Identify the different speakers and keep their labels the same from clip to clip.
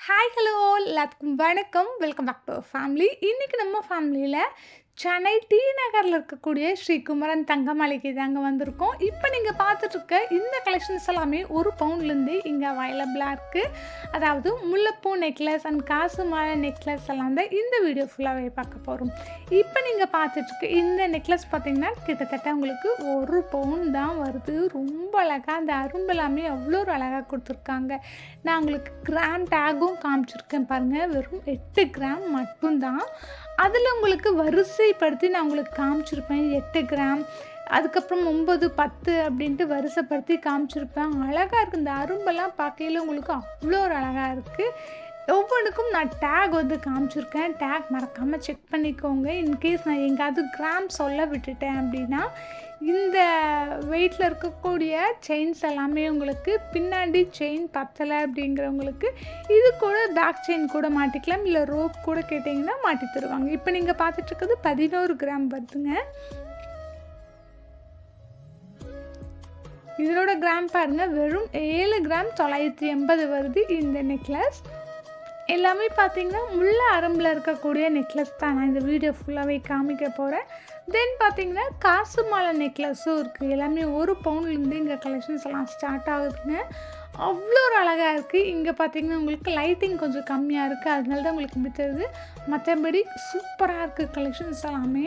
Speaker 1: Hi hello எல்லாத்துக்கும் வணக்கம். Welcome back to our family. இன்றைக்கி நம்ம ஃபேமிலியில் சென்னை டி நகரில் இருக்கக்கூடிய ஸ்ரீ குமரன் தங்கமலைக்கு தாங்க வந்திருக்கோம். இப்போ நீங்கள் பார்த்துட்ருக்க இந்த கலெக்ஷன்ஸ் எல்லாமே ஒரு பவுண்ட்லேருந்து இங்கே அவைலபிளாக இருக்குது. அதாவது முல்லைப்பூ நெக்லஸ் அண்ட் காசு மாலை நெக்லஸ் எல்லாம் தான் இந்த வீடியோ ஃபுல்லாகவே பார்க்க போகிறோம். இப்போ நீங்கள் பார்த்துட்ருக்க இந்த நெக்லஸ் பார்த்திங்கன்னா கிட்டத்தட்ட உங்களுக்கு ஒரு பவுண்ட் தான் வருது. ரொம்ப அழகாக அந்த அரும்பு எல்லாமே அவ்வளோ ஒரு அழகாக கொடுத்துருக்காங்க. நான் உங்களுக்கு கிராம் டேகும் காமிச்சிருக்கேன் பாருங்கள். வெறும் 8 கிராம் மட்டும்தான். அதில் உங்களுக்கு வரிசைப்படுத்தி நான் உங்களுக்கு காமிச்சிருப்பேன். 8 கிராம், அதுக்கப்புறம் 9, 10 அப்படின்ட்டு வரிசைப்படுத்தி காமிச்சிருப்பேன். அழகாக இருக்குது. இந்த அரும்பெல்லாம் பார்க்கையில் உங்களுக்கு அவ்வளோ ஒரு அழகாக இருக்குது. ஒவ்வொன்றுக்கும் நான் டேக் வந்து காமிச்சிருக்கேன். டேக் மறக்காமல் செக் பண்ணிக்கோங்க. இன்கேஸ் நான் எங்கேயாவது கிராம் சொல்ல விட்டுட்டேன் அப்படின்னா இந்த வெயிட்டில் இருக்கக்கூடிய செயின்ஸ் எல்லாமே உங்களுக்கு பின்னாடி செயின் பத்தலை அப்படிங்கிறவங்களுக்கு இது கூட பேக் செயின் கூட மாட்டிக்கலாம். இல்லை ரோப் கூட கேட்டிங்கன்னா மாட்டி தருவாங்க. இப்போ நீங்கள் பார்த்துட்ருக்கிறது 11 கிராம் வருதுங்க. இதோட கிராம் பாருங்கள், வெறும் 7 கிராம் 980 வருது இந்த நெக்லஸ். எல்லாமே பார்த்திங்கன்னா முள்ள அரம்பில் இருக்கக்கூடிய நெக்லஸ் தான் நான் இந்த வீடியோ ஃபுல்லாகவே காமிக்க போகிறேன். தென் பார்த்திங்கன்னா காசு மாலை நெக்லஸும் இருக்குது. எல்லாமே ஒரு பவுண்ட்லேருந்து இங்கே கலெக்ஷன்ஸ் எல்லாம் ஸ்டார்ட் ஆகுதுங்க. அவ்வளோ ஒரு அழகாக இருக்குது. இங்கே பார்த்திங்கன்னா உங்களுக்கு லைட்டிங் கொஞ்சம் கம்மியாக இருக்குது, அதனால தான் உங்களுக்கு இப்படி தெரியுது. மற்றபடி சூப்பராக இருக்குது கலெக்ஷன்ஸ் எல்லாமே.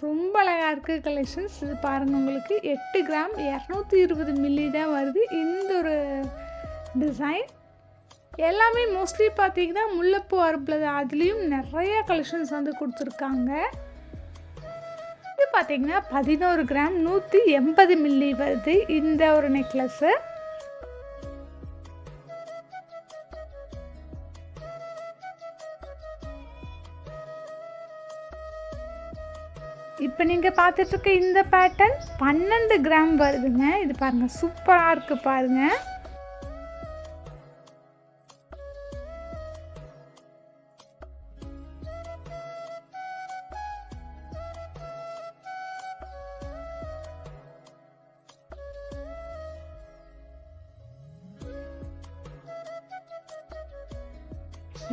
Speaker 1: ரொம்ப அழகாக இருக்குது கலெக்ஷன்ஸ். இது பாருங்கள், உங்களுக்கு 8 கிராம் 220 மில்லி தான் வருது இந்த ஒரு டிசைன். எல்லாமே மோஸ்ட்லி பார்த்திங்கன்னா முல்லைப்பூ அரும்பில் தான். அதுலேயும் நிறைய கலெக்ஷன்ஸ் வந்து கொடுத்துருக்காங்க. இது பார்த்திங்கன்னா 11 கிராம் 180 மில்லி வருது இந்த ஒரு நெக்லஸ்ஸு. இப்போ நீங்கள் பார்த்துட்ருக்க இந்த பேட்டர்ன் 12 கிராம் வருதுங்க. இது பாருங்கள், சூப்பராக இருக்குது பாருங்கள்.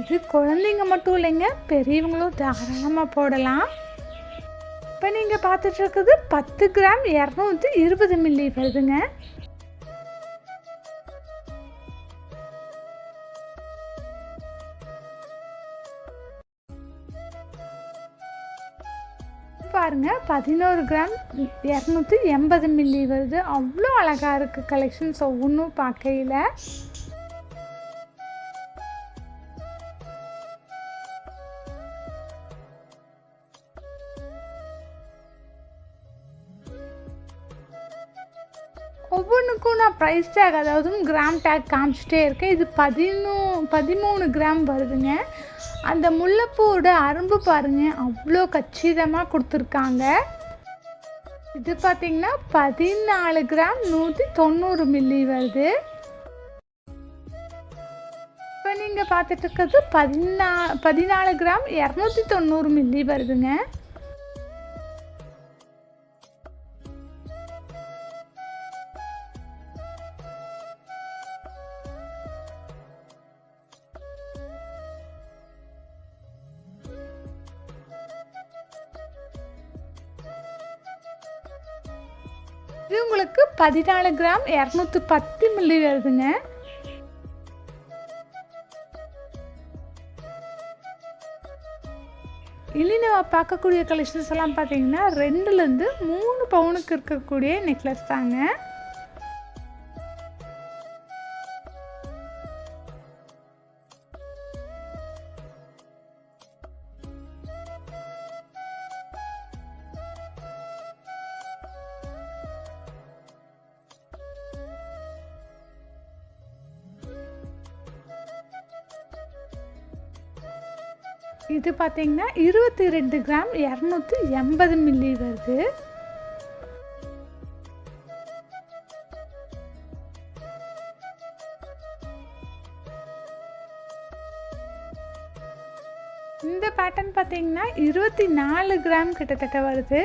Speaker 1: இது குழந்தைங்க மட்டும் இல்லைங்க, பெரியவங்களும் தாராளமாக போடலாம். இப்போ நீங்கள் பார்த்துட்ருக்குது 10 கிராம் 220 மில்லி வருதுங்க. பாருங்கள், 11 கிராம் 280 மில்லி வருது. அவ்வளோ அழகாக இருக்குது கலெக்ஷன்ஸ் ஒவ்வொன்றும் பார்க்கையில். ஒவ்வொன்றுக்கும் நான் ப்ரைஸ் டேக், அதாவது கிராம் டேக் காமிச்சிட்டே இருக்கேன். இது 13 கிராம் வருதுங்க. அந்த முல்லைப்பூவோட அரும்பு பாருங்கள், அவ்வளோ கச்சிதமாக கொடுத்துருக்காங்க. இது பார்த்திங்கன்னா 14 கிராம் 190 மில்லி வருது. இப்போ நீங்கள் பார்த்துட்டு இருக்கிறது 14 கிராம் 290 மில்லி வருதுங்க. இது உங்களுக்கு 14 கிராம் 210 மில்லி வருதுங்க. இனி நம்ம பார்க்கக்கூடிய கலெக்ஷன்ஸ் எல்லாம் பார்த்தீங்கன்னா 2லேருந்து 3 பவுனுக்கு இருக்கக்கூடிய நெக்லஸ் தாங்க. இது பார்த்திங்கன்னா 22 கிராம் 280 மில்லி வருது. இந்த பேட்டர்ன் பார்த்திங்கன்னா 24 கிராம் கிட்டத்தட்ட வருது.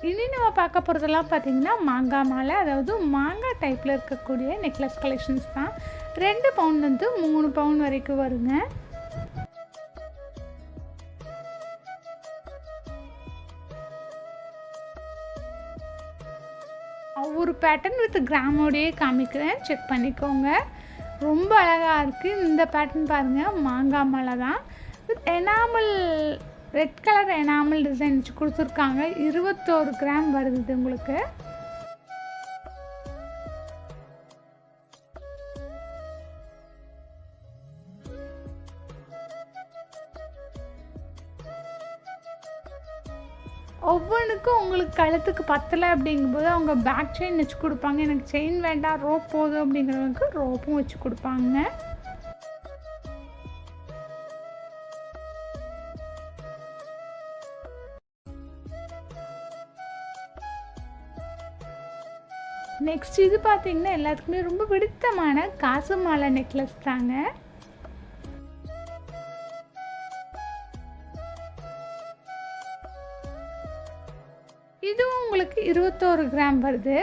Speaker 1: இனி நம்ம பார்க்க போகிறதெல்லாம் பார்த்திங்கன்னா மாங்காய் மாலை, அதாவது மாங்காய் டைப்பில் இருக்கக்கூடிய நெக்லஸ் கலெக்ஷன்ஸ் தான். 2 பவுன்லேருந்து 3 பவுன் வரைக்கும் வருங்க. ஒரு பேட்டர்ன் வித் கிராமோடையே காமிக்கிறேன், செக் பண்ணிக்கோங்க. ரொம்ப அழகாக இருக்குது. இந்த பேட்டர்ன் பாருங்கள், மாங்காய் மாலை தான். With enamel, red colour enamel design வச்சு கொடுத்துருக்காங்க. 21 கிராம் வருது உங்களுக்கு. ஒவ்வொன்றுக்கும் உங்களுக்கு கழுத்துக்கு பத்தலை அப்படிங்கும்போது அவங்க பேக் செயின் வச்சு கொடுப்பாங்க. எனக்கு செயின் வேண்டாம், ரோப் போதும் அப்படிங்கிறவங்களுக்கு ரோப்பும் வச்சு கொடுப்பாங்க. நெக்ஸ்ட் இது பார்த்தீங்கன்னா எல்லாத்துக்குமே ரொம்ப பிடித்தமான காசு மாலை நெக்லஸ் தாங்க. இதுவும் உங்களுக்கு 21 கிராம் வருது.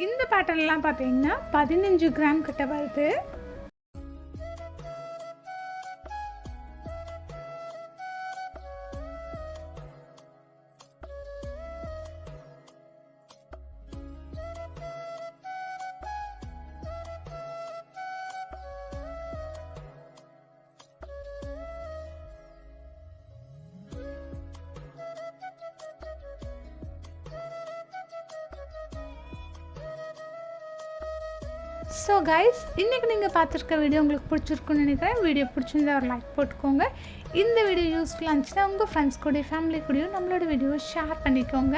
Speaker 1: இந்த பேட்டர்ன்லாம் பார்த்தீங்கன்னா 15 கிராம் கிட்ட வருது. ஸோ கைஸ், இன்றைக்கி நீங்கள் பார்த்துருக்க வீடியோ உங்களுக்கு பிடிச்சிருக்குன்னு நினைக்கிறேன். வீடியோ பிடிச்சிருந்தா ஒரு லைக் போட்டுக்கோங்க. இந்த வீடியோ யூஸ்ஃபுல்லாக இருந்துச்சுன்னா உங்கள் ஃப்ரெண்ட்ஸ் கூட, ஃபேமிலி கூடயும் நம்மளோட வீடியோவை ஷேர் பண்ணிக்கோங்க.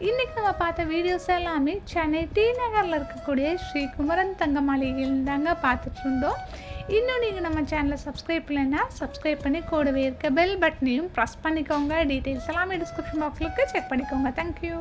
Speaker 1: இன்றைக்கி நம்ம பார்த்த வீடியோஸ் எல்லாமே சென்னை டி நகரில் இருக்கக்கூடிய ஸ்ரீ குமரன் தங்க மாளிகையில் தாங்க பார்த்துட்ருந்தோம். இன்னும் நீங்கள் நம்ம சேனலை சப்ஸ்கிரைப் பண்ணலைன்னா சப்ஸ்கிரைப் பண்ணி கூடவே இருக்க பெல் பட்டனையும் ப்ரெஸ் பண்ணிக்கோங்க. டீட்டெயில்ஸ் எல்லாமே டிஸ்கிரிப்ஷன் பாக்ஸில் செக் பண்ணிக்கோங்க. தேங்க்யூ.